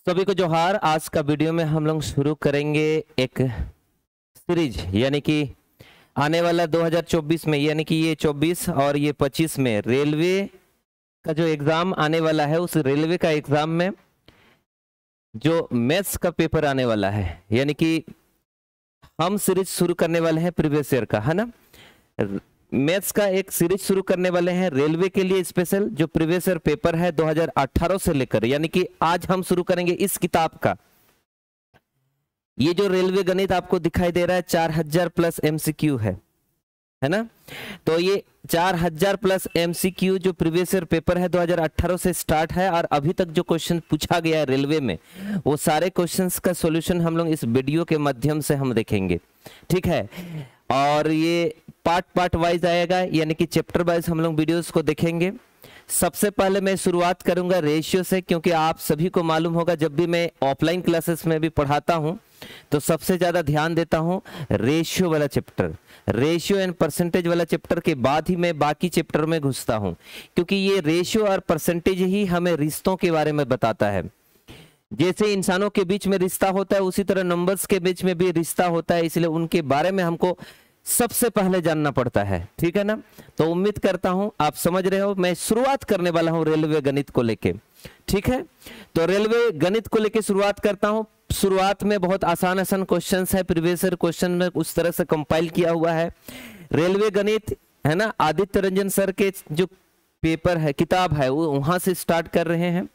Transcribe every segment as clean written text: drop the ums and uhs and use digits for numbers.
सभी को जोहार। आज का वीडियो में हम लोग शुरू करेंगे एक सीरीज, यानी कि आने वाला 2024 में, यानी कि ये 24 और ये 25 में रेलवे का जो एग्जाम आने वाला है, उस रेलवे का एग्जाम में जो मैथ्स का पेपर आने वाला है, यानी कि हम सीरीज शुरू करने वाले हैं प्रीवियस ईयर का, है ना। मैथ्स का एक सीरीज शुरू करने वाले हैं रेलवे के लिए स्पेशल, जो प्रीवियस ईयर पेपर है 2018 से लेकर, यानी कि आज हम शुरू करेंगे इस किताब का। ये जो रेलवे गणित आपको दिखाई दे रहा है 4000 प्लस एमसीक्यू है ना। तो ये 4000 प्लस एमसीक्यू जो प्रीवियस ईयर पेपर है 2018 से स्टार्ट है, और अभी तक जो क्वेश्चन पूछा गया है रेलवे में, वो सारे क्वेश्चंस का सॉल्यूशन हम लोग इस वीडियो के माध्यम से हम देखेंगे, ठीक है। और ये पार्ट वाइज आएगा, यानी कि चैप्टर वाइज हम लोग वीडियोस को देखेंगे। सबसे पहले मैं शुरुआत करूंगा रेशियो से, क्योंकि आप सभी को मालूम होगा जब भी मैं ऑफलाइन क्लासेस में भी पढ़ाता हूं तो सबसे ज्यादा ध्यान देता हूं रेशियो वाला चैप्टर, रेशियो एंड परसेंटेज वाला चैप्टर के बाद ही मैं बाकी चैप्टर में घुसता हूं, क्योंकि ये रेशियो और परसेंटेज ही हमें रिश्तों के बारे में बताता है। जैसे इंसानों के बीच में रिश्ता होता है, उसी तरह नंबर्स के बीच में भी रिश्ता होता है, इसलिए उनके बारे में हमको सबसे पहले जानना पड़ता है, ठीक है ना। तो उम्मीद करता हूं आप समझ रहे हो। मैं शुरुआत करने वाला हूं रेलवे गणित को लेके, ठीक है। तो रेलवे गणित को लेके शुरुआत करता हूं। शुरुआत में बहुत आसान क्वेश्चंस है, प्रीवियस ईयर क्वेश्चन में उस तरह से कंपाइल किया हुआ है रेलवे गणित, है ना। आदित्य रंजन सर के जो पेपर है, किताब है, वो वहां से स्टार्ट कर रहे हैं।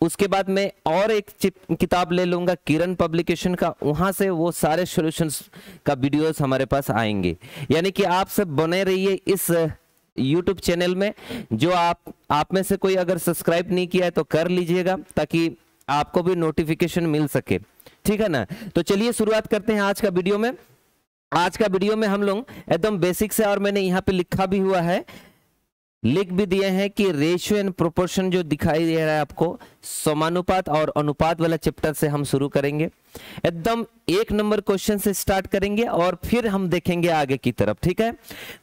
उसके बाद मैं और एक किताब ले लूंगा किरण पब्लिकेशन का, वहां से वो सारे सॉल्यूशंस का वीडियोस हमारे पास आएंगे। यानी कि आप सब बने रहिए इस YouTube चैनल में। जो आप में से कोई अगर सब्सक्राइब नहीं किया है तो कर लीजिएगा, ताकि आपको भी नोटिफिकेशन मिल सके, ठीक है ना। तो चलिए शुरुआत करते हैं आज का वीडियो में। आज का वीडियो में हम लोग एकदम बेसिक से, और मैंने यहाँ पे लिखा भी हुआ है, लिख भी दिए हैं कि रेशियो एंड प्रोपोर्शन जो दिखाई दे रहा है आपको, समानुपात और अनुपात वाला चैप्टर से हम शुरू करेंगे। एकदम 1 नंबर क्वेश्चन से स्टार्ट करेंगे और फिर हम देखेंगे आगे की तरफ, ठीक है।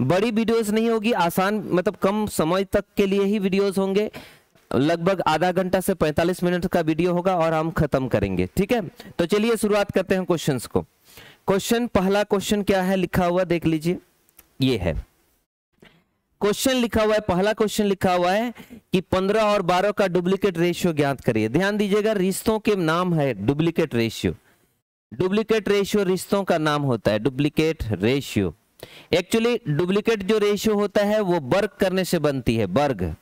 बड़ी वीडियोस नहीं होगी, आसान मतलब कम समय तक के लिए ही वीडियोस होंगे। लगभग आधा घंटा से 45 मिनट का वीडियो होगा और हम खत्म करेंगे, ठीक है। तो चलिए शुरुआत करते हैं क्वेश्चंस को। पहला क्वेश्चन क्या है लिखा हुआ, देख लीजिए। ये है क्वेश्चन लिखा हुआ है, पहला क्वेश्चन लिखा हुआ है कि 15 और 12 का डुप्लीकेट रेशियो ज्ञात करिए। ध्यान दीजिएगा, रिश्तों के नाम है डुप्लीकेट रेशियो। डुप्लीकेट रेशियो रिश्तों का नाम होता है, डुप्लीकेट रेशियो। एक्चुअली डुप्लीकेट जो रेशियो होता है वो वर्ग करने से बनती है, वर्ग।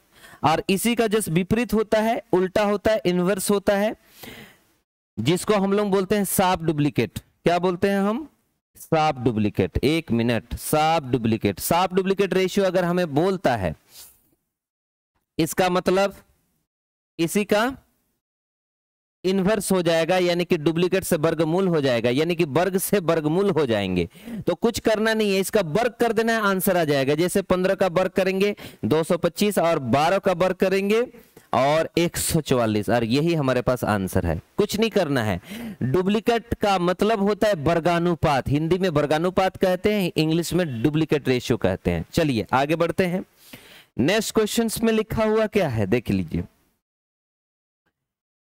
और इसी का जस्ट विपरीत होता है, उल्टा होता है, इनवर्स होता है, जिसको हम लोग बोलते हैं साफ डुप्लीकेट। क्या बोलते हैं हम? साफ डुप्लीकेट। 1 मिनट, साफ डुप्लीकेट। साफ डुप्लीकेट रेशियो अगर हमें बोलता है, इसका मतलब इसी का इनवर्स हो जाएगा, यानी कि डुप्लीकेट से वर्गमूल हो जाएगा, यानी कि वर्ग से वर्गमूल हो जाएंगे। तो कुछ करना नहीं है, इसका वर्ग कर देना है, आंसर आ जाएगा। जैसे 15 का वर्ग करेंगे 225, और 12 का वर्ग करेंगे और 144, और यही हमारे पास आंसर है। कुछ नहीं करना है। डुप्लीकेट का मतलब होता है वर्गानुपात, हिंदी में वर्गानुपात कहते हैं, इंग्लिश में डुप्लीकेट रेशियो कहते हैं। चलिए आगे बढ़ते हैं। नेक्स्ट क्वेश्चन में लिखा हुआ क्या है, देख लीजिए।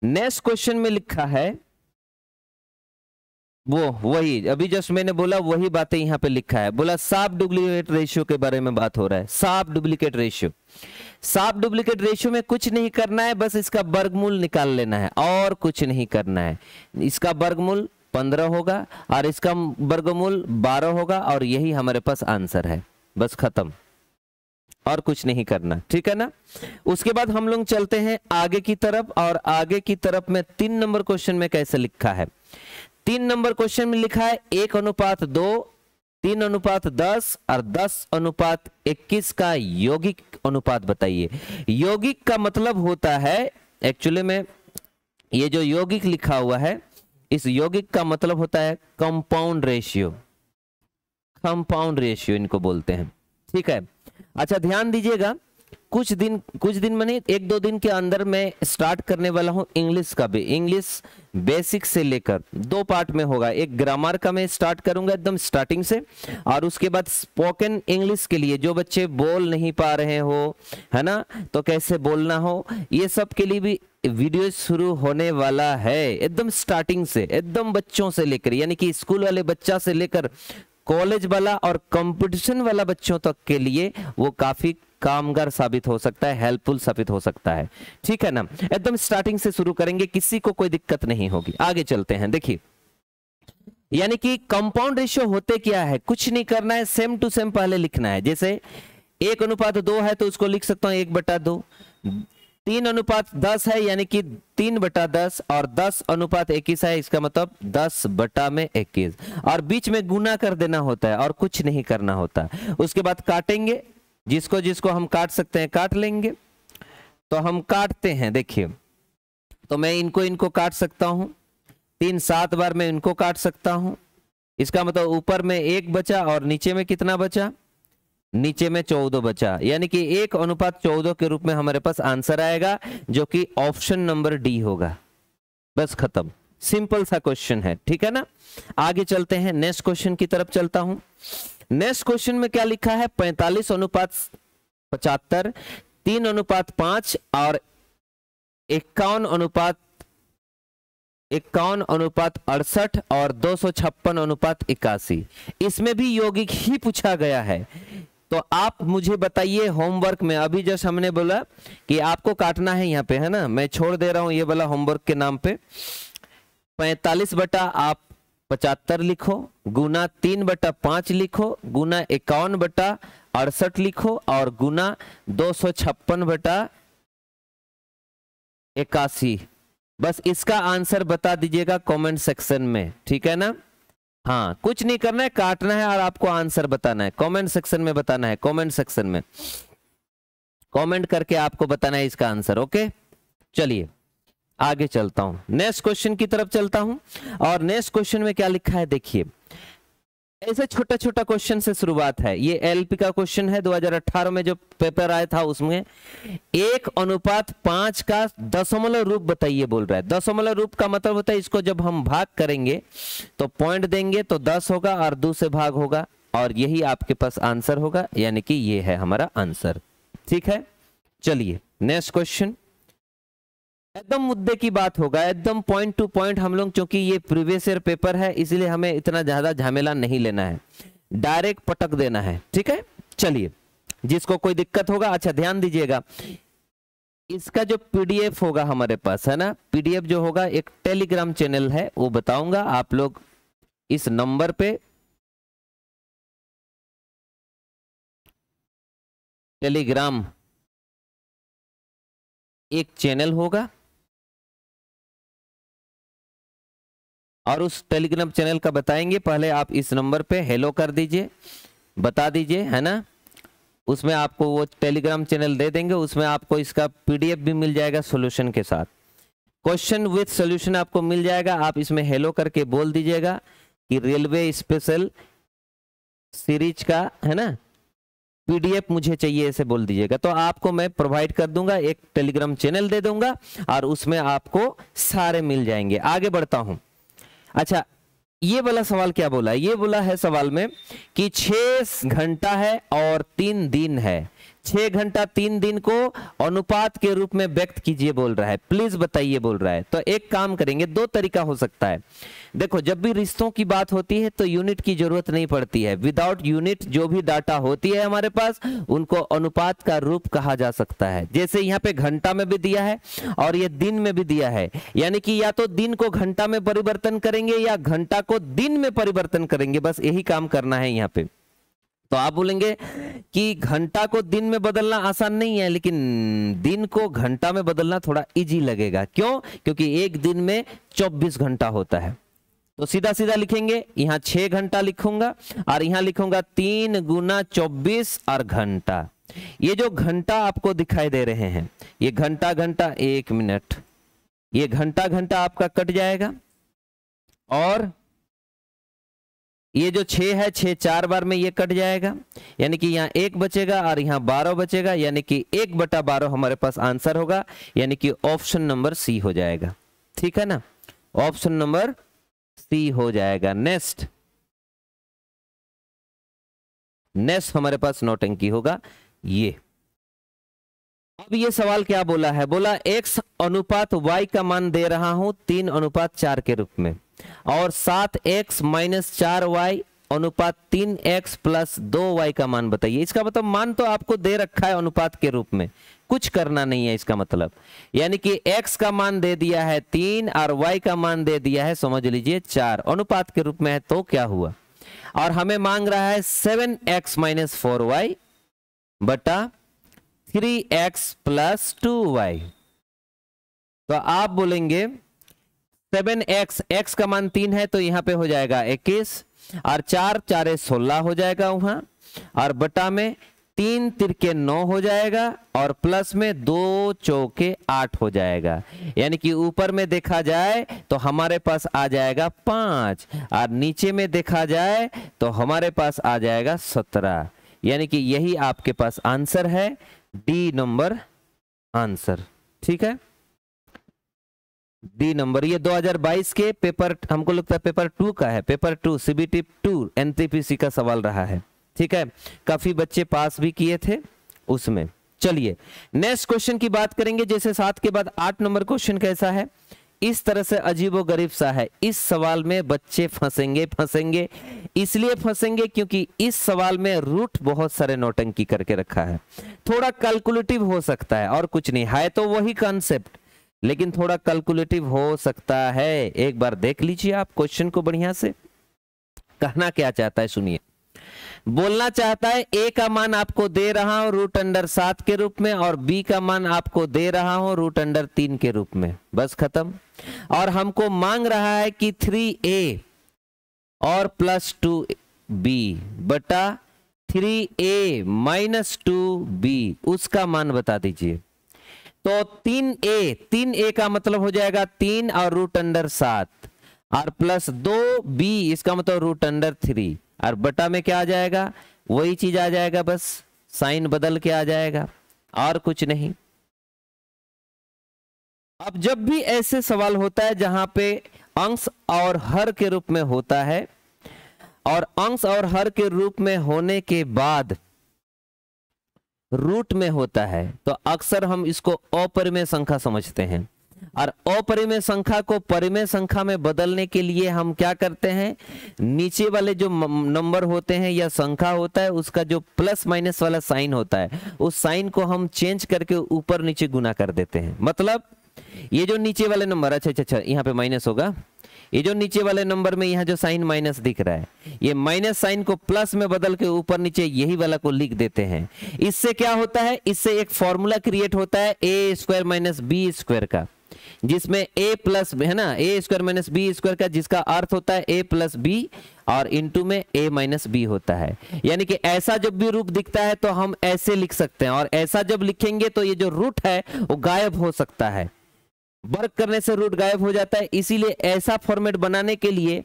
नेक्स्ट क्वेश्चन में लिखा है वही अभी जस्ट मैंने बोला, वही बातें यहां पे लिखा है। बोला साफ डुप्लीकेट रेशियो के बारे में बात हो रहा है। साफ डुप्लीकेट रेशियो, साफ डुप्लीकेट रेशियो में कुछ नहीं करना है, बस इसका वर्गमूल निकाल लेना है, और कुछ नहीं करना है। इसका वर्गमूल 15 होगा और इसका वर्गमूल 12 होगा, और यही हमारे पास आंसर है। बस खत्म, और कुछ नहीं करना, ठीक है ना। उसके बाद हम लोग चलते हैं आगे की तरफ, और आगे की तरफ में 3 नंबर क्वेश्चन में कैसे लिखा है। 3 नंबर क्वेश्चन में लिखा है 1:2, 3:10 और 10:21 का यौगिक अनुपात बताइए। यौगिक का मतलब होता है, एक्चुअली में ये जो यौगिक लिखा हुआ है, इस यौगिक का मतलब होता है कंपाउंड रेशियो। कंपाउंड रेशियो इनको बोलते हैं, ठीक है। अच्छा ध्यान दीजिएगा, कुछ दिन माने 1-2 दिन के अंदर मैं स्टार्ट करने वाला हूं इंग्लिश का भी। इंग्लिश बेसिक से लेकर 2 पार्ट में होगा। एक ग्रामर का मैं स्टार्ट करूंगा एकदम स्टार्टिंग से, और उसके बाद स्पोकन इंग्लिश के लिए जो बच्चे बोल नहीं पा रहे हो, है ना, तो कैसे बोलना हो, ये सब के लिए भी वीडियो शुरू होने वाला है एकदम स्टार्टिंग से, एकदम बच्चों से लेकर, यानी कि स्कूल वाले बच्चा से लेकर कॉलेज वाला और कंपटीशन वाला बच्चों तक के लिए वो काफी कामगार साबित हो सकता है, हेल्पफुल साबित हो सकता है। ठीक है ना, एकदम स्टार्टिंग से शुरू करेंगे, किसी को कोई दिक्कत नहीं होगी। आगे चलते हैं। देखिए, यानी कि कंपाउंड रेशियो होते क्या है, कुछ नहीं करना है, सेम टू सेम पहले लिखना है। जैसे 1:2 है तो उसको लिख सकता हूं 1/2, 3:10 है यानी कि 3/10, और 10:21 है, इसका मतलब 10/21, और बीच में गुना कर देना होता है और कुछ नहीं करना होता। उसके बाद काटेंगे, जिसको जिसको हम काट सकते हैं काट लेंगे। तो हम काटते हैं, देखिए, तो मैं इनको काट सकता हूं 3-7 बार, मैं इनको काट सकता हूं। इसका मतलब ऊपर में 1 बचा और नीचे में कितना बचा, नीचे में 14 बचा, यानी कि 1:14 के रूप में हमारे पास आंसर आएगा, जो कि ऑप्शन नंबर डी होगा। बस खत्म, सिंपल सा क्वेश्चन है। ठीक है ना, आगे चलते हैं, नेक्स्ट क्वेश्चन की तरफ चलता हूं। नेक्स्ट क्वेश्चन में क्या लिखा है, 45:75, 3:5 और 51:68 और 256:81। इसमें भी यौगिक ही पूछा गया है। तो आप मुझे बताइए, होमवर्क में अभी जस्ट हमने बोला कि आपको काटना है यहाँ पे, है ना, मैं छोड़ दे रहा हूं ये वाला होमवर्क के नाम पे। 45/75 लिखो, गुना 3/5 लिखो, गुना 51/68 लिखो, और गुना 256/81। बस इसका आंसर बता दीजिएगा कमेंट सेक्शन में। ठीक है ना, हाँ, कुछ नहीं करना है, काटना है और आपको आंसर बताना है, कमेंट सेक्शन में बताना है, कमेंट सेक्शन में कमेंट करके आपको बताना है इसका आंसर। ओके, चलिए आगे चलता हूं, नेक्स्ट क्वेश्चन की तरफ चलता हूं। और नेक्स्ट क्वेश्चन में क्या लिखा है, देखिए, ऐसे छोटा छोटा क्वेश्चन से शुरुआत है। ये एलपी का क्वेश्चन है, 2018 में जो पेपर आया था उसमें 1:5 का दशमलव रूप बताइए बोल रहा है। दशमलव रूप का मतलब होता है, इसको जब हम भाग करेंगे तो पॉइंट देंगे तो 10 होगा और 2 से भाग होगा, और यही आपके पास आंसर होगा, यानी कि ये है हमारा आंसर। ठीक है, चलिए नेक्स्ट क्वेश्चन, एकदम मुद्दे की बात होगा, एकदम पॉइंट टू पॉइंट हम लोग, क्योंकि ये प्रीवियस ईयर पेपर है इसलिए हमें इतना ज्यादा झमेला नहीं लेना है, डायरेक्ट पटक देना है। ठीक है, चलिए, जिसको कोई दिक्कत होगा, अच्छा ध्यान दीजिएगा, इसका जो पीडीएफ होगा हमारे पास, है ना, पीडीएफ जो होगा एक टेलीग्राम चैनल है, वो बताऊंगा, आप लोग इस नंबर पे टेलीग्राम एक चैनल होगा, और उस टेलीग्राम चैनल का बताएंगे। पहले आप इस नंबर पे हेलो कर दीजिए, बता दीजिए, है ना, उसमें आपको वो टेलीग्राम चैनल दे देंगे, उसमें आपको इसका पीडीएफ भी मिल जाएगा सॉल्यूशन के साथ, क्वेश्चन विद सॉल्यूशन आपको मिल जाएगा। आप इसमें हेलो करके बोल दीजिएगा कि रेलवे स्पेशल सीरीज का, है ना, पीडीएफ मुझे चाहिए, ऐसे बोल दीजिएगा, तो आपको मैं प्रोवाइड कर दूंगा, एक टेलीग्राम चैनल दे दूंगा और उसमें आपको सारे मिल जाएंगे। आगे बढ़ता हूं। अच्छा, ये वाला सवाल क्या बोला है, ये बोला है सवाल में कि 6 घंटा है और 3 दिन है, 6 घंटा 3 दिन को अनुपात के रूप में व्यक्त कीजिए बोल रहा है, प्लीज बताइए बोल रहा है। तो एक काम करेंगे, 2 तरीका हो सकता है। देखो, जब भी रिश्तों की बात होती है तो यूनिट की जरूरत नहीं पड़ती है, विदाउट यूनिट जो भी डाटा होती है हमारे पास उनको अनुपात का रूप कहा जा सकता है। जैसे यहाँ पे घंटा में भी दिया है और ये दिन में भी दिया है, यानी कि या तो दिन को घंटा में परिवर्तन करेंगे या घंटा को दिन में परिवर्तन करेंगे, बस यही काम करना है यहाँ पे। तो आप बोलेंगे कि घंटा को दिन में बदलना आसान नहीं है, लेकिन दिन को घंटा में बदलना थोड़ा इजी लगेगा। क्यों? क्योंकि एक दिन में 24 घंटा होता है। तो सीधा सीधा लिखेंगे, यहां 6 घंटा लिखूंगा और यहां लिखूंगा 3 × 24 और घंटा। ये जो घंटा आपको दिखाई दे रहे हैं, ये घंटा घंटा 1 मिनट, ये घंटा घंटा आपका कट जाएगा, और ये जो 6 है, 6 4 बार में ये कट जाएगा, यानी कि यहाँ 1 बचेगा और यहाँ 12 बचेगा, यानी कि 1/12 हमारे पास आंसर होगा, यानी कि ऑप्शन नंबर सी हो जाएगा। ठीक है ना, ऑप्शन नंबर सी हो जाएगा। नेक्स्ट हमारे पास नौटंकी होगा ये। अब अब ये सवाल क्या बोला है, बोला x अनुपात y का मान दे रहा हूं 3:4 के रूप में, और 7x माइनस 4y अनुपात 3x प्लस 2y का मान बताइए। इसका मतलब मान तो आपको दे रखा है अनुपात के रूप में, कुछ करना नहीं है इसका मतलब, यानी कि x का मान दे दिया है 3 और y का मान दे दिया है समझ लीजिए 4, अनुपात के रूप में है। तो क्या हुआ, और हमें मांग रहा है 7x माइनस 4y बटा 3x प्लस 2y। तो आप बोलेंगे 7x, x का मान 3 है तो यहां पे हो जाएगा 21, और 4 4 16 हो जाएगा वहां, और बटा में 3 तिरके 9 हो जाएगा, और प्लस में 2 चौके 8 हो जाएगा। यानी कि ऊपर में देखा जाए तो हमारे पास आ जाएगा 5, और नीचे में देखा जाए तो हमारे पास आ जाएगा 17। यानी कि यही आपके पास आंसर है, डी नंबर आंसर। ठीक है, डी नंबर। ये 2022 के पेपर, हमको लगता है पेपर 2 का है, पेपर 2 CBT 2 NTPC का सवाल रहा है। ठीक है, काफी बच्चे पास भी किए थे उसमें। चलिए नेक्स्ट क्वेश्चन की बात करेंगे। जैसे 7 के बाद 8 नंबर क्वेश्चन कैसा है, इस तरह से अजीबोगरीब सा है। इस सवाल में बच्चे फंसेंगे इसलिए फंसेंगे क्योंकि इस सवाल में रूट बहुत सारे नौटंकी करके रखा है। थोड़ा कैलकुलेटिव हो सकता है और कुछ नहीं है, तो वही कॉन्सेप्ट, लेकिन थोड़ा कैलकुलेटिव हो सकता है। एक बार देख लीजिए आप क्वेश्चन को बढ़िया से। कहना क्या चाहता है सुनिए, बोलना चाहता है a का मान आपको दे रहा हूं √7 के रूप में, और b का मान आपको दे रहा हूं √3 के रूप में, बस खत्म। और हमको मांग रहा है कि 3a और प्लस 2b बटा 3a माइनस 2b, उसका मान बता दीजिए। तो 3a का मतलब हो जाएगा 3 और √7, और प्लस 2b इसका मतलब √3, और बटा में क्या आ जाएगा, वही चीज आ जाएगा, बस साइन बदल के आ जाएगा और कुछ नहीं। अब जब भी ऐसे सवाल होता है जहां पे अंश और हर के रूप में होता है, और अंश और हर के रूप में होने के बाद रूट में होता है, तो अक्सर हम इसको अपरिमेय संख्या समझते हैं। और अपरिमेय संख्या को परिमेय संख्या में बदलने के लिए हम क्या करते हैं, नीचे वाले जो नंबर होते हैं या संख्या होता है उसका जो प्लस माइनस वाला साइन होता है, उस साइन को हम चेंज करके ऊपर नीचे गुना कर देते हैं। मतलब ये जो नीचे वाले नंबर, अच्छा यहाँ पे माइनस होगा, ये जो नीचे वाले नंबर में यहाँ जो साइन माइनस दिख रहा है, ये माइनस साइन को प्लस में बदल के ऊपर नीचे यही वाला को लिख देते हैं। इससे क्या होता है, इससे एक फॉर्मूला क्रिएट होता है a² माइनस b² का, जिसमें a प्लस है ना, a² माइनस b² का, जिसका अर्थ होता है a प्लस b, और इंटू में a माइनस b होता है। यानी कि ऐसा जब भी रूप दिखता है तो हम ऐसे लिख सकते हैं, और ऐसा जब लिखेंगे तो ये जो रूट है वो गायब हो सकता है, वर्क करने से रूट गायब हो जाता है। इसीलिए ऐसा फॉर्मेट बनाने के लिए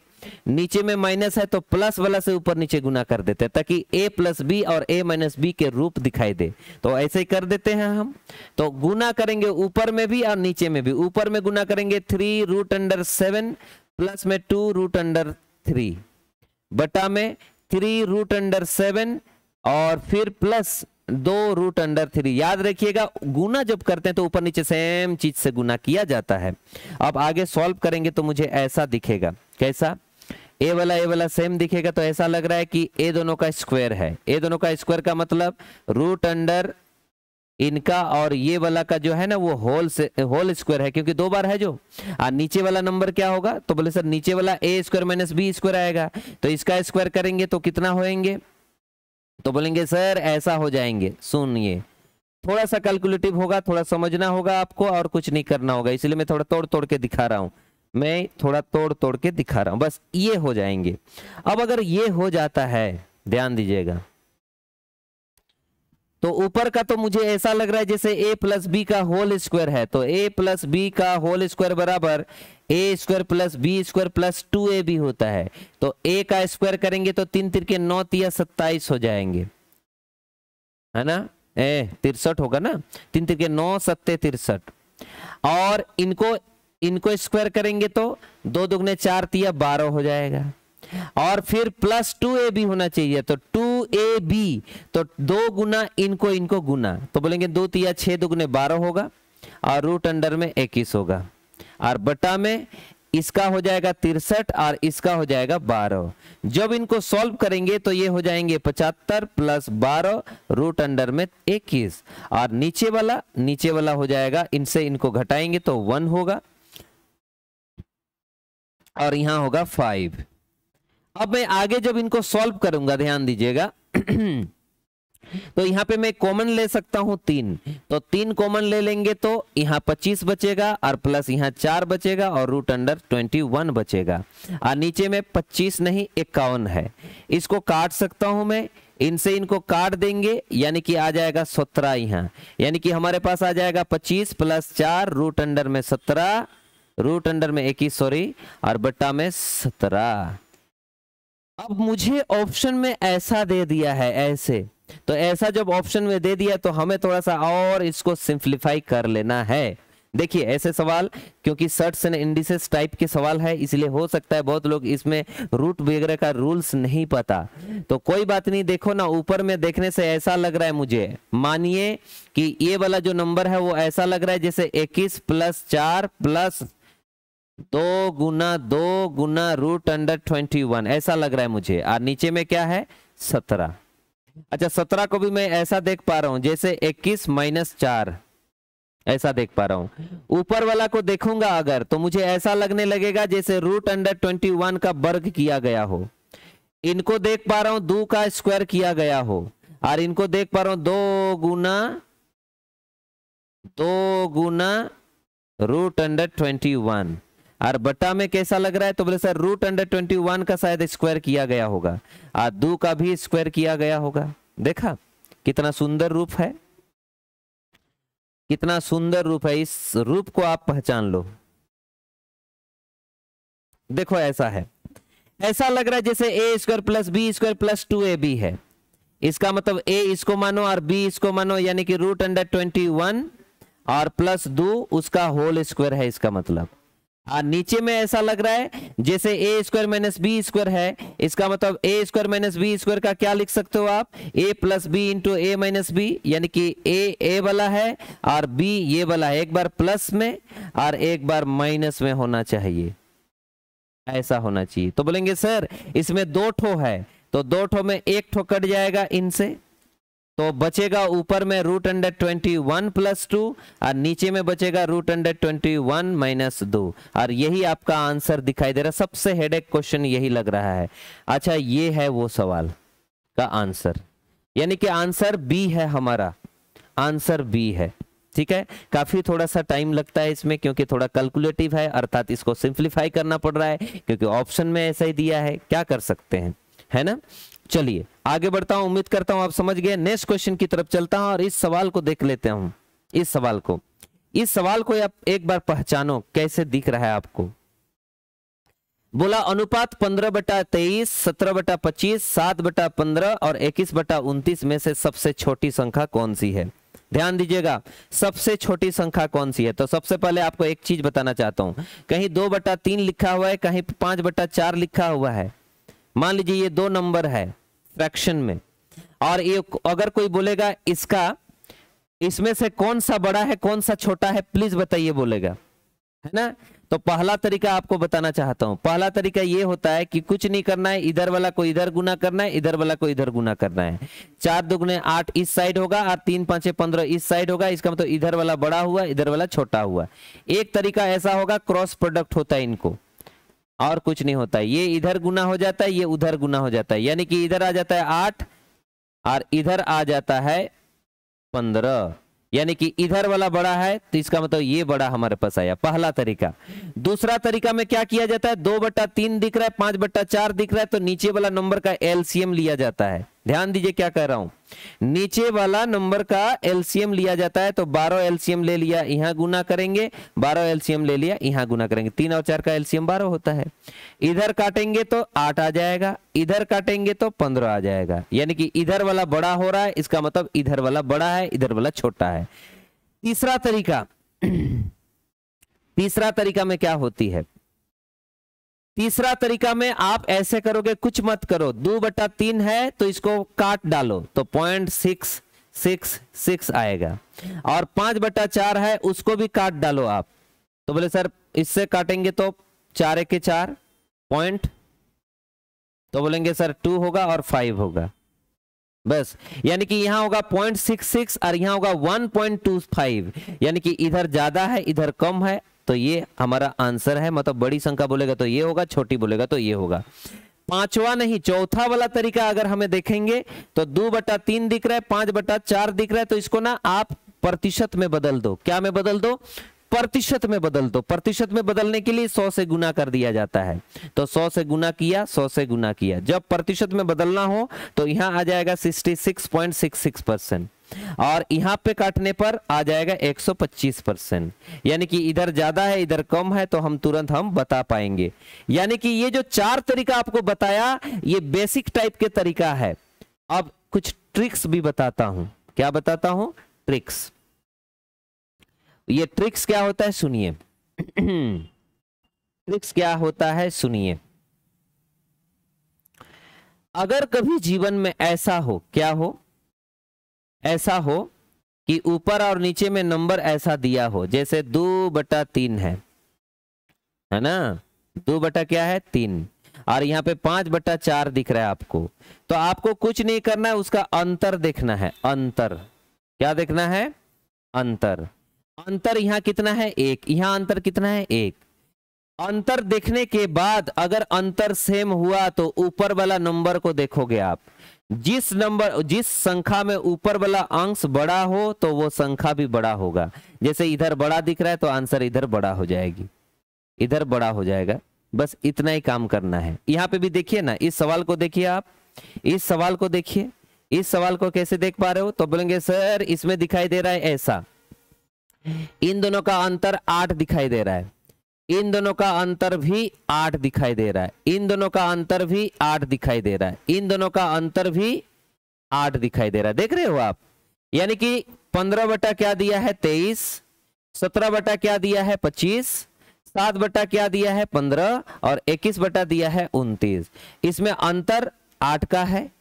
नीचे में माइनस है तो प्लस वाला से ऊपर नीचे गुना कर देते हैं, ताकि a प्लस बी और a माइनस बी के रूप दिखाई दे। तो ऐसे ही कर देते हैं हम। तो गुना करेंगे ऊपर में भी और नीचे में भी। ऊपर में गुना करेंगे 3√7 प्लस में 2√3 बटा में 3√7 और फिर प्लस 2√3। याद रखिएगा गुना जब करते हैं तो ऊपर नीचे सेम चीज से गुना किया जाता है। अब आगे सॉल्व करेंगे तो मुझे ऐसा दिखेगा, कैसा, ए वाला सेम दिखेगा। तो ऐसा लग रहा है कि ए दोनों का स्क्वायर है। ए दोनों का स्क्वायर का मतलब √, इनका और ये वाला का जो है ना वो होल स्क्वायर है, क्योंकि 2 बार है जो। नीचे वाला नंबर क्या होगा, तो बोले सर नीचे वाला a² माइनस b² आएगा, तो इसका स्क्वायर करेंगे तो कितना होएंगे, तो बोलेंगे सर ऐसा हो जाएंगे। सुनिए, थोड़ा सा कैलकुलेटिव होगा, थोड़ा समझना होगा आपको और कुछ नहीं करना होगा, इसलिए मैं थोड़ा तोड़ के दिखा रहा हूं। मैं थोड़ा तोड़ के दिखा रहा हूं, बस ये हो जाएंगे। अब अगर ये हो जाता है, ध्यान दीजिएगा, तो ऊपर का तो मुझे ऐसा लग रहा है जैसे a प्लस बी का होल स्क्वायर है, तो a प्लस बी का होल स्क्वायर बराबर a² plus b² plus 2ab होता है। तो a का स्क्वायर करेंगे तो 3 तिरके 9 तिया 27 हो जाएंगे, है ना, 63 होगा ना, 3 तिरके 9 7 63। और इनको स्क्वायर करेंगे तो 2 दुगने 4 तिया 12 हो जाएगा, और फिर प्लस 2ab होना चाहिए, तो 2 2ab, तो 2 गुना इनको इनको गुना, तो बोलेंगे 2 तिया 6 दुगने 12 होगा और रूट अंडर में 21 होगा, और बटा में इसका हो जाएगा 63 और इसका हो जाएगा 12। जब इनको सॉल्व करेंगे तो ये हो जाएंगे 75 प्लस 12 रूट अंडर में 21, और नीचे वाला हो जाएगा, इनसे इनको घटाएंगे तो 1 होगा और यहां होगा 5। अब मैं आगे जब इनको सॉल्व करूंगा, ध्यान दीजिएगा, तो यहां पे मैं कॉमन ले सकता हूं 3, तो 3 कॉमन ले लेंगे तो यहां 25 बचेगा और प्लस यहां 4 बचेगा और रूट अंडर 21 बचेगा, और नीचे में 25 नहीं 51 है। इसको काट सकता हूं मैं, इनसे इनको काट देंगे यानी कि आ जाएगा 17 यहाँ, यानी कि हमारे पास आ जाएगा 25 प्लस 4 रूट अंडर में 17, रूट अंडर में 21 सॉरी, और बट्टा में 17। अब मुझे ऑप्शन में ऐसा दे दिया है ऐसे, तो ऐसा जब ऑप्शन में दे दिया तो हमें थोड़ा सा और इसको सिंप्लीफाई कर लेना है। देखिए ऐसे सवाल, क्योंकि सर्ट्स एंड इंडिसेस टाइप के सवाल है, इसलिए हो सकता है बहुत लोग इसमें रूट वगैरह का रूल्स नहीं पता, तो कोई बात नहीं। देखो ना, ऊपर में देखने से ऐसा लग रहा है मुझे, मानिए कि ये वाला जो नंबर है वो ऐसा लग रहा है जैसे 21 प्लस 4 प्लस 2 गुना रूट अंडर 21, ऐसा लग रहा है मुझे, और नीचे में क्या है 17। अच्छा 17 को भी मैं ऐसा देख पा रहा हूं जैसे 21 माइनस 4, ऐसा देख पा रहा हूं। ऊपर वाला को देखूंगा अगर, तो मुझे ऐसा लगने लगेगा जैसे रूट अंडर 21 का वर्ग किया गया हो। इनको देख पा रहा हूं 2 का स्क्वायर किया गया हो, और इनको देख पा रहा हूं 2 गुना रूट अंडर 21, और बटा में कैसा लग रहा है, तो बोले सर रूट अंडर 21 का शायद स्क्वायर किया गया होगा और 2 का भी स्क्वायर किया गया होगा। देखा कितना सुंदर रूप है, कितना सुंदर रूप है। इस रूप को आप पहचान लो। देखो ऐसा है, ऐसा लग रहा है जैसे A square plus B square plus 2ab है। इसका मतलब ए इसको मानो और बी इसको मानो, यानी कि रूट अंडर 21 और प्लस 2 उसका होल स्क्वायर है इसका मतलब। और नीचे में ऐसा लग रहा है जैसे A square minus B square है, इसका मतलब ए स्क्वायर माइनस बी स्क्वायर का क्या लिख सकते हो आप, ए प्लस बी इंटू ए माइनस बी, यानी कि ए वाला है और बी ये वाला है, एक बार प्लस में और एक बार माइनस में होना चाहिए, ऐसा होना चाहिए। तो बोलेंगे सर इसमें 2 ठो है, तो 2 ठो में 1 ठो कट जाएगा इनसे, तो बचेगा ऊपर में रूट अंडर 21 प्लस 2 और नीचे में बचेगा रूट अंडर 21 माइनस 2, और यही आपका आंसर दिखाई दे रहा है। सबसे हेडेक क्वेश्चन यही लग रहा है। अच्छा ये है वो सवाल का आंसर, यानी कि आंसर बी है, हमारा आंसर बी है। ठीक है, काफी थोड़ा सा टाइम लगता है इसमें क्योंकि थोड़ा कैलकुलेटिव है, अर्थात इसको सिंप्लीफाई करना पड़ रहा है क्योंकि ऑप्शन में ऐसा ही दिया है, क्या कर सकते हैं, है ना। चलिए आगे बढ़ता हूं, उम्मीद करता हूं आप समझ गए। नेक्स्ट क्वेश्चन की तरफ चलता हूं और इस सवाल को देख लेते हूं। इस सवाल को आप एक बार पहचानो कैसे दिख रहा है आपको। बोला अनुपात 15/23, 17/25, 7/15 और 21/29 में से सबसे छोटी संख्या कौन सी है। ध्यान दीजिएगा, सबसे छोटी संख्या कौन सी है। तो सबसे पहले आपको एक चीज बताना चाहता हूं, कहीं 2/3 लिखा हुआ है, कहीं 5/4 लिखा हुआ है। मान लीजिए ये 2 नंबर है फ्रैक्शन में, और ये अगर कोई बोलेगा इसका इसमें से कौन सा बड़ा है कौन सा छोटा है, प्लीज बताइए बोलेगा, है ना। तो पहला तरीका आपको बताना चाहता हूं। पहला तरीका ये होता है कि कुछ नहीं करना है, इधर वाला को इधर गुना करना है, इधर वाला को इधर गुना करना है। 4 दुगने 8 इस साइड होगा और 3 5 15 इस साइड होगा। इसका मतलब इधर वाला बड़ा हुआ, इधर वाला छोटा हुआ। एक तरीका ऐसा होगा, क्रॉस प्रोडक्ट होता है इनको, और कुछ नहीं होता है। ये इधर गुना हो जाता है, ये उधर गुना हो जाता है, यानी कि इधर आ जाता है 8 और इधर आ जाता है 15, यानी कि इधर वाला बड़ा है तो इसका मतलब ये बड़ा हमारे पास आया, पहला तरीका। दूसरा तरीका में क्या किया जाता है, 2/3 दिख रहा है, 5/4 दिख रहा है, तो नीचे वाला नंबर का एलसीएम लिया जाता है। ध्यान दीजिए क्या कह रहा हूं, नीचे वाला नंबर का एलसीएम लिया जाता है। तो 12 एलसीएम ले लिया, यहां गुना करेंगे, 12 एलसीएम ले लिया, यहां गुना करेंगे। 3 और 4 का एलसीएम 12 होता है। इधर काटेंगे तो 8 आ जाएगा, इधर काटेंगे तो 15 आ जाएगा, यानी कि इधर वाला बड़ा हो रहा है, इसका मतलब इधर वाला बड़ा है, इधर वाला छोटा है। तीसरा तरीका में क्या होती है, तीसरा तरीका में आप ऐसे करोगे, कुछ मत करो, 2/3 है तो इसको काट डालो तो 0.666 आएगा, और 5/4 है उसको भी काट डालो आप। तो बोले सर इससे काटेंगे तो 4 1 4 पॉइंट, तो बोलेंगे सर 2 होगा और 5 होगा, बस। यानी कि यहां होगा 0.66 और यहां होगा 1.25, यानी कि इधर ज्यादा है इधर कम है, तो ये हमारा आंसर है। मतलब बड़ी संख्या बोलेगा तो ये होगा, छोटी बोलेगा तो ये होगा। पांचवा नहीं, चौथा वाला तरीका अगर हमें देखेंगे तो 2/3 दिख रहा है, 5/4 दिख रहा है, तो इसको ना आप प्रतिशत में बदल दो। क्या में बदल दो? प्रतिशत में बदल दो। प्रतिशत में बदलने के लिए 100 से गुना कर दिया जाता है, तो 100 से गुना किया, 100 से गुना किया। जब प्रतिशत में बदलना हो तो यहां आ जाएगा 66.66%, और यहां पे काटने पर आ जाएगा 125%। यानी कि इधर ज्यादा है इधर कम है, तो हम तुरंत बता पाएंगे। यानी कि ये जो 4 तरीका आपको बताया ये बेसिक टाइप के तरीका है। अब कुछ ट्रिक्स भी बताता हूं। क्या बताता हूं? ट्रिक्स। ये ट्रिक्स क्या होता है सुनिए। ट्रिक्स क्या होता है सुनिए। अगर कभी जीवन में ऐसा हो, क्या हो? ऐसा हो कि ऊपर और नीचे में नंबर ऐसा दिया हो, जैसे 2/3 है ना, 2/3, और यहाँ पे 5/4 दिख रहा है आपको, तो आपको कुछ नहीं करना है, उसका अंतर देखना है। अंतर क्या देखना है? अंतर। अंतर यहाँ कितना है? 1। यहाँ अंतर कितना है? 1। अंतर देखने के बाद अगर अंतर सेम हुआ तो ऊपर वाला नंबर को देखोगे आप। जिस संख्या में ऊपर वाला अंश बड़ा हो तो वो संख्या भी बड़ा होगा। जैसे इधर बड़ा दिख रहा है तो आंसर इधर बड़ा हो जाएगी, इधर बड़ा हो जाएगा। बस इतना ही काम करना है। यहाँ पे भी देखिए ना, इस सवाल को देखिए आप, इस सवाल को देखिए। इस सवाल को कैसे देख पा रहे हो? तो बोलेंगे सर इसमें दिखाई दे रहा है ऐसा, इन दोनों का अंतर 8 दिखाई दे रहा है, इन दोनों का अंतर भी 8 दिखाई दे रहा है, इन दोनों का अंतर भी 8 दिखाई दे रहा है, इन दोनों का अंतर भी 8 दिखाई दे रहा है। देख रहे हो आप? यानी कि 15 बटा क्या दिया है? 23, 17 बटा क्या दिया है? 25, 7 बटा क्या दिया है? 15, और 21 बटा दिया है 29। इसमें अंतर 8 का है,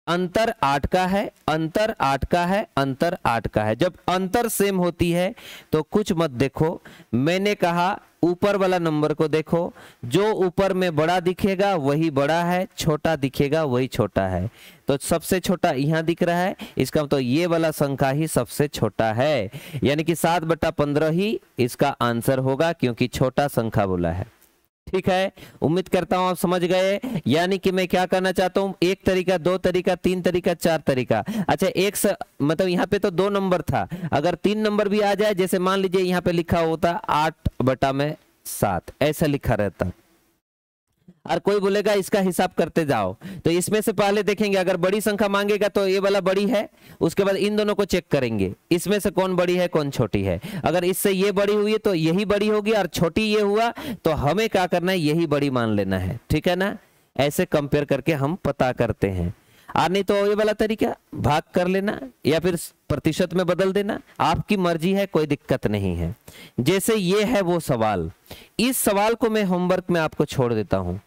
अंतर 8 का है, अंतर 8 का है, अंतर 8 का है। जब अंतर सेम होती है तो कुछ मत देखो, मैंने कहा ऊपर वाला नंबर को देखो। जो ऊपर में बड़ा दिखेगा वही बड़ा है, छोटा दिखेगा वही छोटा है। तो सबसे छोटा यहाँ दिख रहा है, इसका मतलब ये वाला संख्या ही सबसे छोटा है, यानी कि 7/15 ही इसका आंसर होगा, क्योंकि छोटा संख्या बोला है। ठीक है, उम्मीद करता हूं आप समझ गए। यानी कि मैं क्या करना चाहता हूं, 1 तरीका, 2 तरीका, 3 तरीका, 4 तरीका। अच्छा, मतलब यहाँ पे तो 2 नंबर था, अगर 3 नंबर भी आ जाए, जैसे मान लीजिए यहाँ पे लिखा होता 8/7, ऐसा लिखा रहता, और कोई बोलेगा इसका हिसाब करते जाओ, तो इसमें से पहले देखेंगे, अगर बड़ी संख्या मांगेगा तो ये वाला बड़ी है, उसके बाद इन दोनों को चेक करेंगे, इसमें से कौन बड़ी है कौन छोटी है। अगर इससे ये बड़ी हुई है तो यही बड़ी होगी, और छोटी ये हुआ तो हमें क्या करना है, यही बड़ी मान लेना है। ठीक है ना? ऐसे कंपेयर करके हम पता करते हैं। और नहीं तो ये वाला तरीका भाग कर लेना या फिर प्रतिशत में बदल देना, आपकी मर्जी है, कोई दिक्कत नहीं है। जैसे ये है वो सवाल, इस सवाल को मैं होमवर्क में आपको छोड़ देता हूं,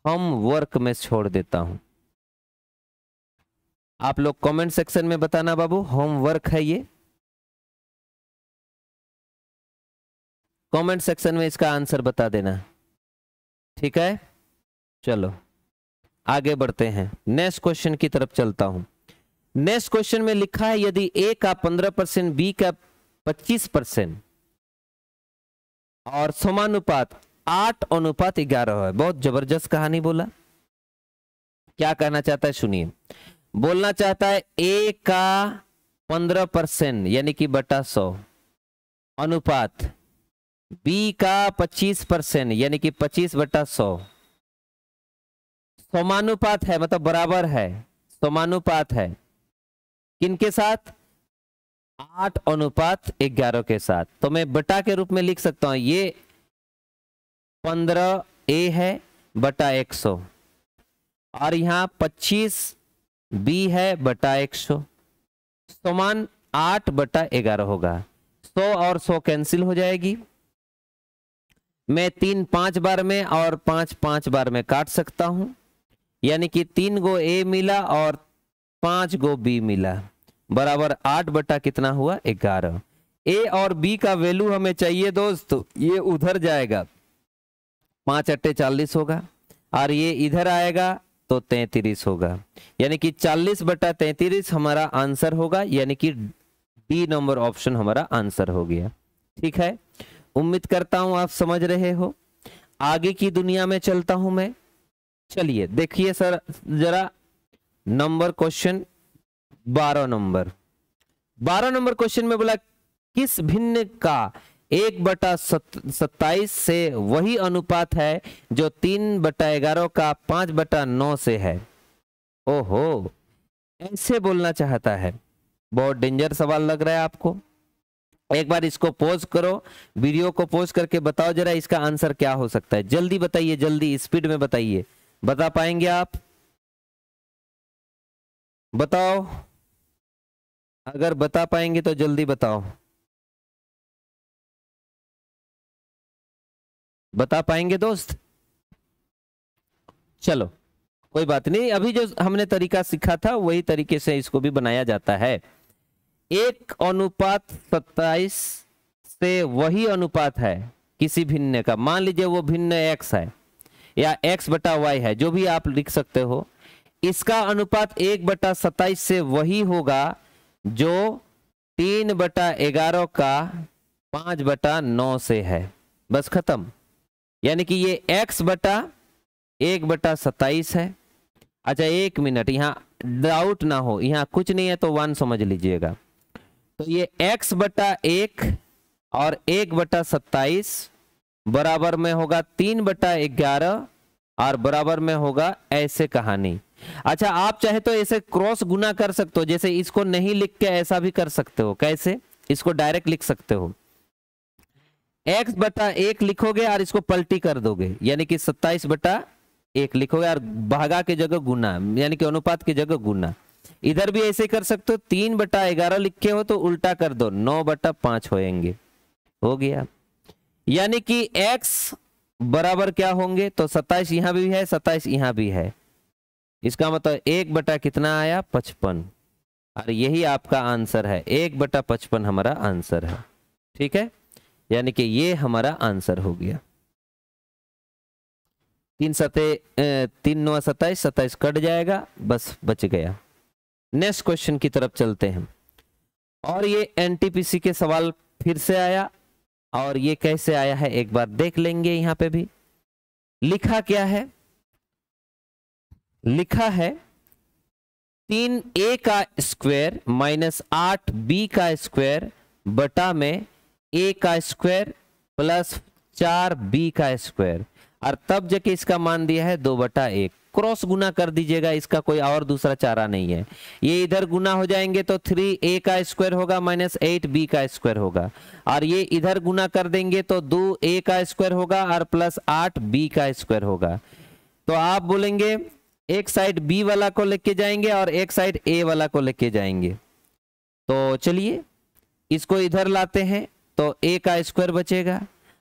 होमवर्क में छोड़ देता हूं। आप लोग कमेंट सेक्शन में बताना बाबू, होमवर्क है ये। कमेंट सेक्शन में इसका आंसर बता देना। ठीक है, चलो आगे बढ़ते हैं, नेक्स्ट क्वेश्चन की तरफ चलता हूं। नेक्स्ट क्वेश्चन में लिखा है, यदि ए का 15%, बी का 25% और समानुपात 8:11 है। बहुत जबरदस्त कहानी बोला। क्या कहना चाहता है सुनिए। बोलना चाहता है ए का 15% यानी कि बटा 100 अनुपात बी का 25% यानी कि 25/100 समानुपात है, मतलब बराबर है, समानुपात है किनके साथ? 8:11 के साथ। तो मैं बटा के रूप में लिख सकता हूं, ये 15 ए है बटा 100 और यहां 25 बी है बटा 100 समान 8/11 होगा। 100 और 100 कैंसिल हो जाएगी। मैं 3 5 बार में और 5 5 बार में काट सकता हूं, यानी कि 3 गो ए मिला और 5 गो बी मिला, बराबर 8 बटा कितना हुआ 11। ए और बी का वैल्यू हमें चाहिए दोस्त, ये उधर जाएगा 5 अट्टे 40 होगा और ये इधर आएगा तो 33 होगा, यानी कि 40 बटा 33 हमारा आंसर होगा, यानी कि डी नंबर ऑप्शन हमारा आंसर हो गया। ठीक है, उम्मीद करता हूं आप समझ रहे हो। आगे की दुनिया में चलता हूं मैं। चलिए देखिए सर जरा नंबर क्वेश्चन 12 नंबर क्वेश्चन में बोला किस भिन्न का 1/27 से वही अनुपात है जो 3/11 का 5/9 से है। ओहो, ऐसे बोलना चाहता है, बहुत डेंजर सवाल लग रहा है आपको। एक बार इसको पॉज करो, वीडियो को पॉज करके बताओ जरा इसका आंसर क्या हो सकता है। जल्दी बताइए, जल्दी स्पीड में बताइए, बता पाएंगे आप? बताओ, अगर बता पाएंगे तो जल्दी बताओ। बता पाएंगे दोस्त? चलो कोई बात नहीं, अभी जो हमने तरीका सीखा था वही तरीके से इसको भी बनाया जाता है। 1/27 से वही अनुपात है किसी भिन्न का, मान लीजिए वो भिन्न x है या x/y है, जो भी आप लिख सकते हो। इसका अनुपात 1/27 से वही होगा जो 3/11 का 5/9 से है। बस खत्म, यानी कि ये x/1/27 है। अच्छा एक मिनट, यहाँ डाउट ना हो, यहाँ कुछ नहीं है तो 1 समझ लीजिएगा। तो ये x/1 और 1/27 बराबर में होगा 3/11 और बराबर में होगा ऐसे कहानी। अच्छा आप चाहे तो ऐसे क्रॉस गुना कर सकते हो, जैसे इसको नहीं लिख के ऐसा भी कर सकते हो। कैसे? इसको डायरेक्ट लिख सकते हो, x/1 लिखोगे और इसको पलटी कर दोगे, यानी कि 27/1 लिखोगे और भागा के जगह गुना, यानी कि अनुपात की जगह गुना। इधर भी ऐसे कर सकते हो, 3/11 लिखे हो तो उल्टा कर दो, 9/5 होएंगे, हो गया। यानी कि x बराबर क्या होंगे, तो 27 यहां भी है, 27 यहां भी है, इसका मतलब 1 कितना आया 55, और यही आपका आंसर है, 1/55 हमारा आंसर है। ठीक है, यानी कि ये हमारा आंसर हो गया। 3 9 27, 27 कट जाएगा, बस बच गया। नेक्स्ट क्वेश्चन की तरफ चलते हैं, और ये एनटीपीसी के सवाल फिर से आया, और ये कैसे आया है एक बार देख लेंगे। यहां पे भी लिखा क्या है, लिखा है 3a का स्क्वायर माइनस 8b का स्क्वायर बटा में a का स्क्वायर प्लस 4b का स्क्वायर, और तब जाके इसका मान दिया है 2/1। क्रॉस गुना कर दीजिएगा, इसका कोई और दूसरा चारा नहीं है। ये इधर गुना हो जाएंगे तो 3a का स्क्वायर होगा माइनस 8b का स्क्वायर होगा, और ये इधर गुना कर देंगे तो 2a का स्क्वायर होगा और प्लस 8b का स्क्वायर होगा। तो आप बोलेंगे एक साइड b वाला को लेके जाएंगे और एक साइड a वाला को लेके जाएंगे। तो चलिए इसको इधर लाते हैं तो a का स्क्वायर बचेगा,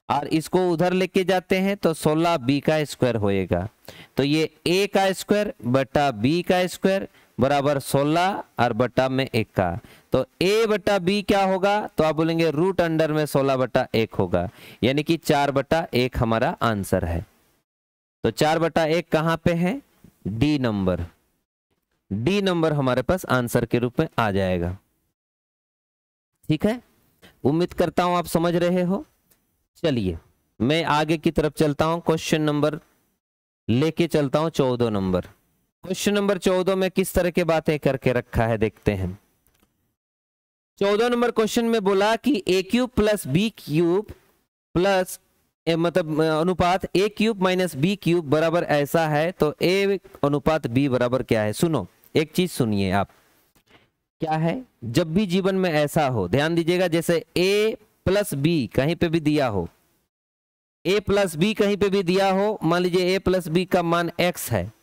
और इसको उधर लेके जाते हैं तो 16b का स्क्वायर होएगा। तो ये a का स्क्वायर बटा b का स्क्वायर बराबर 16 और बटा में 1 का, तो a बटा b क्या होगा, तो आप बोलेंगे रूट अंडर में 16/1 होगा, यानी कि 4/1 हमारा आंसर है। तो 4/1 कहां पे है, डी नंबर, डी नंबर हमारे पास आंसर के रूप में आ जाएगा। ठीक है, उम्मीद करता हूं आप समझ रहे हो। चलिए मैं आगे की तरफ चलता हूं, क्वेश्चन नंबर लेके चलता हूं 14 नंबर। क्वेश्चन नंबर 14 में किस तरह की बातें करके रखा है देखते हैं। 14 नंबर क्वेश्चन में बोला कि a³ प्लस b³ प्लस मतलब अनुपात a³ माइनस b³ बराबर ऐसा है, तो a अनुपात b बराबर क्या है। सुनो एक चीज सुनिए आप, क्या है, जब भी जीवन में ऐसा हो ध्यान दीजिएगा, जैसे a प्लस b कहीं पे भी दिया हो, a प्लस b कहीं पे भी दिया हो, मान लीजिए a प्लस b का मान x है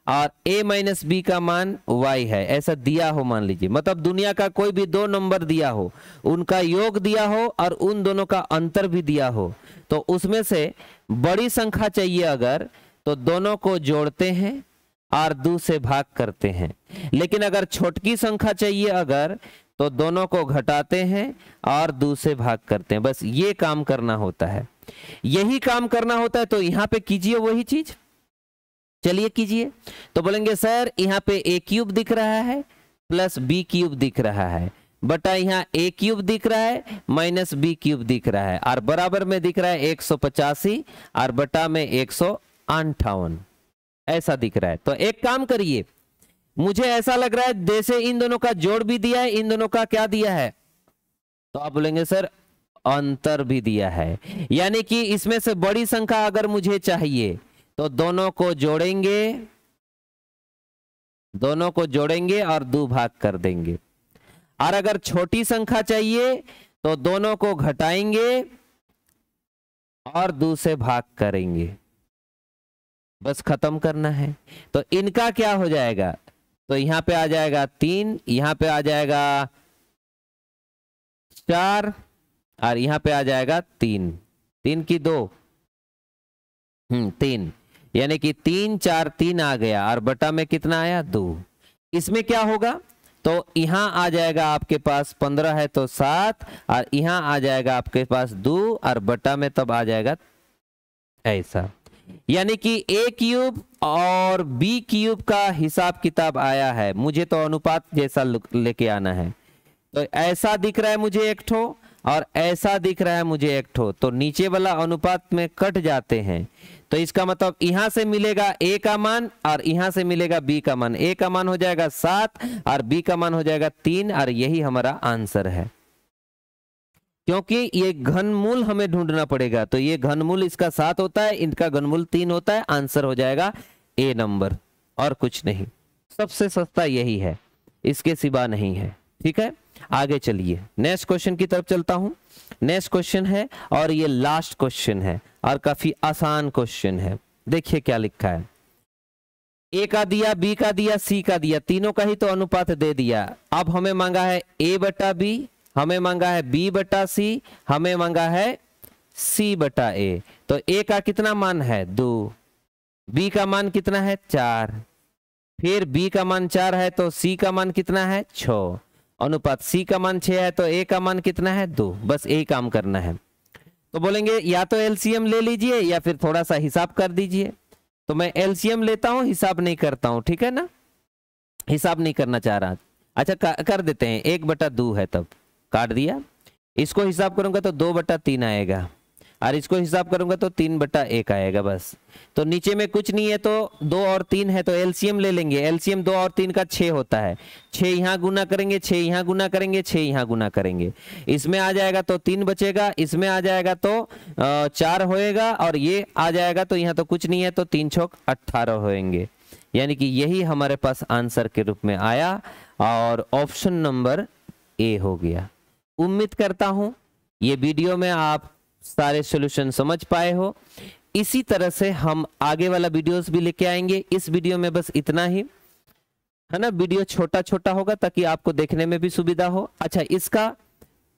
और a माइनस बी का मान y है, ऐसा दिया हो मान लीजिए, मतलब दुनिया का कोई भी दो नंबर दिया हो, उनका योग दिया हो और उन दोनों का अंतर भी दिया हो, तो उसमें से बड़ी संख्या चाहिए अगर, तो दोनों को जोड़ते हैं और 2 से भाग करते हैं। लेकिन अगर छोटकी संख्या चाहिए अगर, तो दोनों को घटाते हैं और 2 से भाग करते हैं। बस ये काम करना होता है, यही काम करना होता है। तो यहाँ पे कीजिए वही चीज, चलिए कीजिए। तो बोलेंगे सर यहाँ पे a क्यूब दिख रहा है प्लस b क्यूब दिख रहा है, बटा यहाँ a क्यूब दिख रहा है माइनस b क्यूब दिख रहा है, और बराबर में दिख रहा है 185 और बटा में 158, ऐसा दिख रहा है। तो एक काम करिए, मुझे ऐसा लग रहा है जैसे इन दोनों का जोड़ भी दिया है, इन दोनों का क्या दिया है, तो आप बोलेंगे सर अंतर भी दिया है। यानी कि इसमें से बड़ी संख्या अगर मुझे चाहिए तो दोनों को जोड़ेंगे और 2 भाग कर देंगे, और अगर छोटी संख्या चाहिए तो दोनों को घटाएंगे और 2 से भाग करेंगे, बस खत्म करना है। तो इनका क्या हो जाएगा, तो यहां पे आ जाएगा 3, यहां पे आ जाएगा 4 और यहां पे आ जाएगा 3, 3 की 2, 3, यानी कि 3 4 3 आ गया, और बटा में कितना आया 2। इसमें क्या होगा, तो यहां आ जाएगा आपके पास 15 है तो 7, और यहां आ जाएगा आपके पास 2 और बटा में तब आ जाएगा ऐसा। यानी कि a क्यूब और b क्यूब का हिसाब किताब आया है, मुझे तो अनुपात जैसा लेके आना है। तो ऐसा दिख रहा है मुझे एक ठो और ऐसा दिख रहा है मुझे एक ठो, तो नीचे वाला अनुपात में कट जाते हैं। तो इसका मतलब यहां से मिलेगा a का मान और यहां से मिलेगा b का मान। a का मान हो जाएगा 7 और b का मान हो जाएगा 3, और यही हमारा आंसर है। क्योंकि ये घनमूल हमें ढूंढना पड़ेगा, तो ये घनमूल इसका 7 होता है, इनका घनमूल 3 होता है, आंसर हो जाएगा ए नंबर, और कुछ नहीं। सबसे सस्ता यही है, इसके सिवा नहीं है। ठीक है, आगे चलिए नेक्स्ट क्वेश्चन की तरफ चलता हूं। नेक्स्ट क्वेश्चन है और ये लास्ट क्वेश्चन है और काफी आसान क्वेश्चन है। देखिए क्या लिखा है, ए का दिया, बी का दिया, सी का दिया, तीनों का ही तो अनुपात दे दिया। अब हमें मांगा है a बटा बी, हमें मांगा है b बटा सी, हमें मांगा है c बटा a। तो a का कितना मान है 2, b का मान कितना है 4, फिर b का मान 4 है तो c का मान कितना है 6, अनुपात c का मान 6 है तो a का मान कितना है 2। बस यही काम करना है। तो बोलेंगे या तो एलसीएम ले लीजिए या फिर थोड़ा सा हिसाब कर दीजिए। तो मैं एलसीएम लेता हूं, हिसाब नहीं करता हूं, ठीक है ना, हिसाब नहीं करना चाह रहा। अच्छा कर देते हैं, 1/2 है, तब काट दिया। इसको हिसाब करूंगा तो 2/3 आएगा, और इसको हिसाब करूंगा तो 3/1 आएगा बस। तो नीचे में कुछ नहीं है तो 2 और 3 है, तो एलसीएम ले लेंगे। एलसीएम 2 और 3 का 6 होता है, 6 यहाँ गुना करेंगे, 6 यहाँ गुना करेंगे, 6 यहाँ गुना करेंगे, इसमें आ जाएगा तो 3 बचेगा, इसमें आ जाएगा तो 4 होएगा, और ये आ जाएगा तो यहाँ तो कुछ नहीं है, तो 3 छौक 18 होएंगे। यानी कि यही हमारे पास आंसर के रूप में आया, और ऑप्शन नंबर ए हो गया। उम्मीद करता हूं ये वीडियो में आप सारे सॉल्यूशन समझ पाए हो। इसी तरह से हम आगे वाला वीडियोस भी लेके आएंगे। इस वीडियो में बस इतना ही है ना, वीडियो छोटा छोटा होगा ताकि आपको देखने में भी सुविधा हो। अच्छा, इसका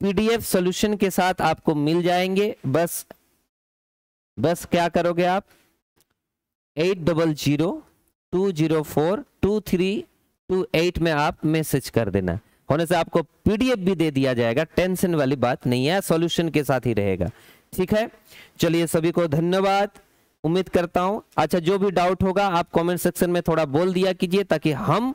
पीडीएफ सॉल्यूशन के साथ आपको मिल जाएंगे। बस क्या करोगे आप, 8002042328 में आप मैसेज कर देना, होने से आपको पीडीएफ भी दे दिया जाएगा। टेंशन वाली बात नहीं है, सॉल्यूशन के साथ ही रहेगा। ठीक है, चलिए सभी को धन्यवाद, उम्मीद करता हूं। अच्छा, जो भी डाउट होगा आप कमेंट सेक्शन में थोड़ा बोल दिया कीजिए, ताकि हम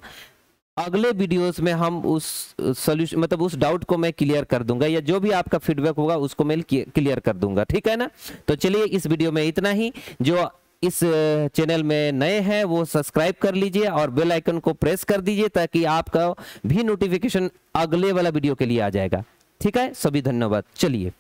अगले वीडियोस में हम उस सॉल्यूशन मतलब उस डाउट को मैं क्लियर कर दूंगा, या जो भी आपका फीडबैक होगा उसको मैं क्लियर कर दूंगा। ठीक है ना, तो चलिए इस वीडियो में इतना ही। जो इस चैनल में नए हैं वो सब्सक्राइब कर लीजिए और बेल आइकन को प्रेस कर दीजिए, ताकि आपका भी नोटिफिकेशन अगले वाला वीडियो के लिए आ जाएगा। ठीक है, सभी धन्यवाद। चलिए।